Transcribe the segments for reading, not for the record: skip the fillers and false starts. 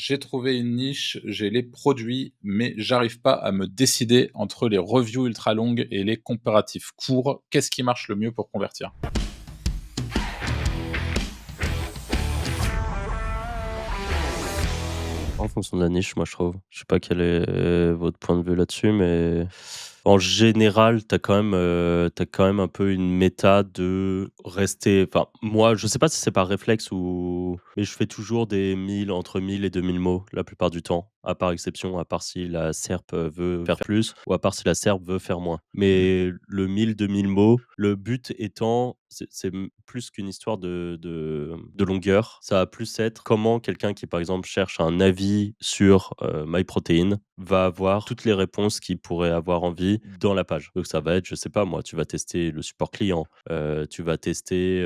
j'ai trouvé une niche, j'ai les produits, mais j'arrive pas à me décider entre les reviews ultra longues et les comparatifs courts. Qu'est-ce qui marche le mieux pour convertir? En fonction de la niche, moi, je trouve. Je sais pas quel est votre point de vue là-dessus, mais en général, tu quand même un peu une méta de rester enfin, moi, je sais pas si c'est par réflexe ou mais je fais toujours des 1000 entre 1000 et 2000 mots la plupart du temps, à part exception, à part si la SERP, veut faire plus ou à part si la SERP veut faire moins. Mais le 1000-2000 mots, le but étant, plus qu'une histoire de longueur. Ça va plus être comment quelqu'un qui, par exemple, cherche un avis sur, MyProtein va avoir toutes les réponses qu'il pourrait avoir envie dans la page. Donc ça va être, je sais pas moi, tu vas tester le support client, tu vas tester,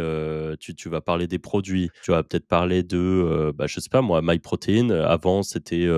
tu vas parler des produits, tu vas peut-être parler de, bah, je sais pas moi, MyProtein, avant c'était,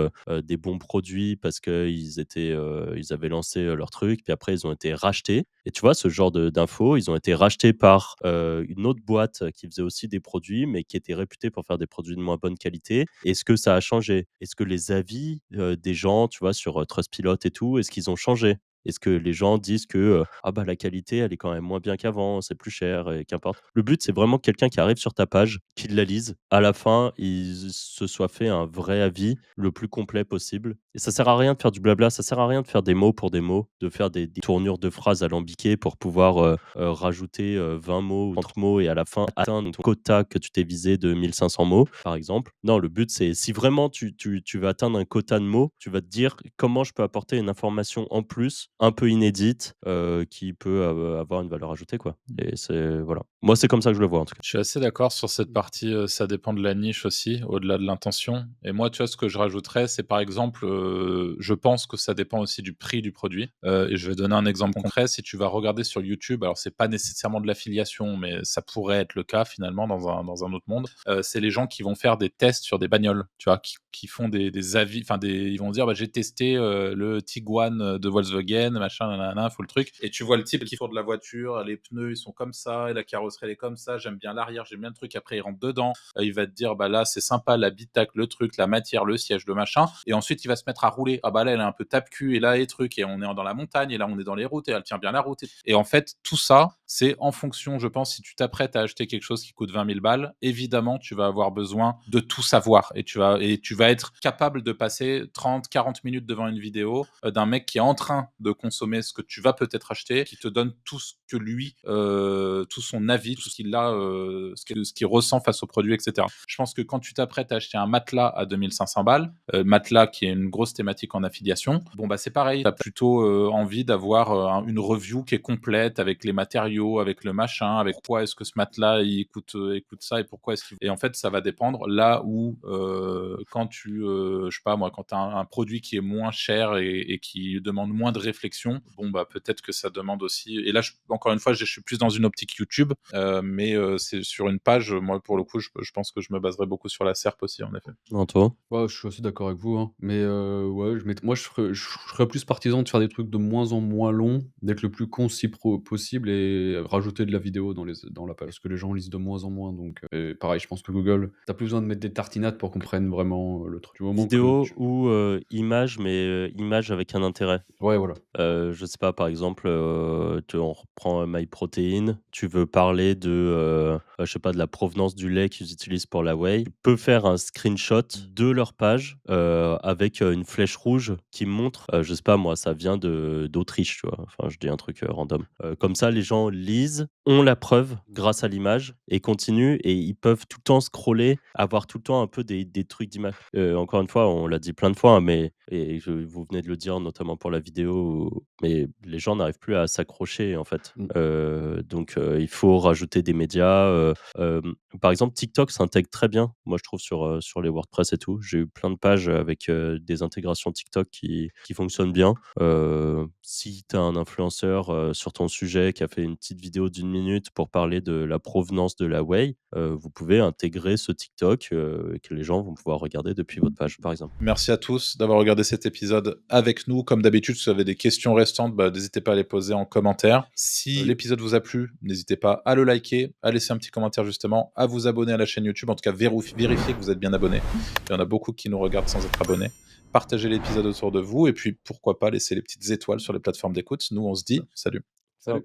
des bons produits parce qu'ils étaient, ils avaient lancé, leur truc, puis après ils ont été rachetés et tu vois ce genre d'infos, ils ont été rachetés par, une autre boîte qui faisait aussi des produits, mais qui était réputée pour faire des produits de moins bonne qualité. Est-ce que ça a changé? Est-ce que les avis, des gens, tu vois, sur, Trustpilot et tout, est-ce qu'ils ont changé? Est-ce que les gens disent que, «Ah bah, la qualité, elle est quand même moins bien qu'avant, c'est plus cher» et qu'importe. Le but, c'est vraiment quelqu'un qui arrive sur ta page, qui la lise. À la fin, il se soit fait un vrai avis le plus complet possible et ça sert à rien de faire du blabla, ça sert à rien de faire des mots pour des mots, de faire des tournures de phrases alambiquées pour pouvoir, rajouter, 20 mots ou 30 mots et à la fin atteindre ton quota que tu t'es visé de 1 500 mots, par exemple. Non, le but, c'est si vraiment tu veux atteindre un quota de mots, tu vas te dire: «Comment je peux apporter une information en plus, un peu inédite, qui peut avoir une valeur ajoutée, quoi?» Et c'est voilà. Moi, c'est comme ça que je le vois, en tout cas. Je suis assez d'accord sur cette partie, ça dépend de la niche aussi, au-delà de l'intention et moi, tu vois, ce que je rajouterais, c'est par exemple, je pense que ça dépend aussi du prix du produit, et je vais donner un exemple concret. Si tu vas regarder sur YouTube, alors c'est pas nécessairement de l'affiliation, mais ça pourrait être le cas finalement dans un autre monde, c'est les gens qui vont faire des tests sur des bagnoles, tu vois? Qui font des avis, enfin ils vont dire: «Bah, j'ai testé, le Tiguan, de Volkswagen, machin, nin faut le truc» et tu vois le type qui sort de la voiture, les pneus, ils sont comme ça et la carrosserie, elle est comme ça, j'aime bien l'arrière, j'aime bien le truc. Après, il rentre dedans, il va te dire: «Bah, là, c'est sympa, l'habitacle, le truc, la matière, le siège, le machin» et ensuite, il va se mettre à rouler. «Ah bah, là, elle est un peu tape-cul et là, les trucs et on est dans la montagne et là, on est dans les routes et elle tient bien la route» et en fait, tout ça, c'est en fonction, je pense, si tu t'apprêtes à acheter quelque chose qui coûte 20 000 balles, évidemment, tu vas avoir besoin de tout savoir et tu vas être capable de passer 30-40 minutes devant une vidéo, d'un mec qui est en train de consommer ce que tu vas peut-être acheter, qui te donne tout ce que lui, tout son avis, tout ce qu'il a, ce qu'il ressent face au produit, et cetera. Je pense que quand tu t'apprêtes à acheter un matelas à 2 500 balles, matelas qui est une grosse thématique en affiliation, bon, bah, c'est pareil, tu as plutôt, envie d'avoir, une review qui est complète avec les matériaux, avec le machin, avec pourquoi est-ce que ce matelas il coûte ça et pourquoi est-ce qu'il et en fait, ça va dépendre là où, quand tu, je sais pas moi, quand tu as un produit qui est moins cher et qui demande moins de réflexion, bon, bah, peut-être que ça demande aussi et là, encore une fois, je suis plus dans une optique YouTube, mais c'est sur une page, moi, pour le coup, je pense que je me baserais beaucoup sur la SERP aussi, en effet. Anto? Ouais, je suis assez d'accord avec vous, hein, mais ouais, moi, je serais plus partisan de faire des trucs de moins en moins longs, d'être le plus concis possible et rajouter de la vidéo dans la page. Parce que les gens lisent de moins en moins, donc et pareil, je pense que Google, tu plus besoin de mettre des tartinades pour qu'on prenne vraiment, le truc. Du moment que Vidéo tu ou image, mais image avec un intérêt. ouais, voilà. Je sais pas, par exemple, on reprend MyProtein, tu veux parler de, je sais pas, de la provenance du lait qu'ils utilisent pour la whey. Tu peux faire un screenshot de leur page, avec, une flèche rouge qui montre, je sais pas moi, ça vient d'Autriche, tu vois? Enfin, je dis un truc, random. Comme ça, les gens lisent, ont la preuve grâce à l'image et continuent et ils peuvent tout le temps scroller, avoir tout le temps un peu des trucs d'image. Encore une fois, on l'a dit plein de fois, hein, mais vous venez de le dire notamment pour la vidéo, mais les gens n'arrivent plus à s'accrocher en fait. Mmh. Donc il faut rajouter des médias, par exemple TikTok s'intègre très bien, moi je trouve sur les WordPress et tout. J'ai eu plein de pages avec, des intégrations TikTok qui fonctionnent bien. Si tu as un influenceur, sur ton sujet qui a fait une petite vidéo d'1 minute pour parler de la provenance de la whey, vous pouvez intégrer ce TikTok, que les gens vont pouvoir regarder depuis votre page, par exemple. Merci à tous d'avoir regardé cet épisode avec nous. Comme d'habitude, si vous avez des questions restantes, n'hésitez pas à les poser en commentaire. Si l'épisode vous a plu, n'hésitez pas à le liker, à laisser un petit commentaire justement, à vous abonner à la chaîne YouTube, en tout cas vérifiez que vous êtes bien abonné. Il y en a beaucoup qui nous regardent sans être abonnés. Partagez l'épisode autour de vous et puis pourquoi pas laisser les petites étoiles sur les plateformes d'écoute. Nous, on se dit salut. Salut.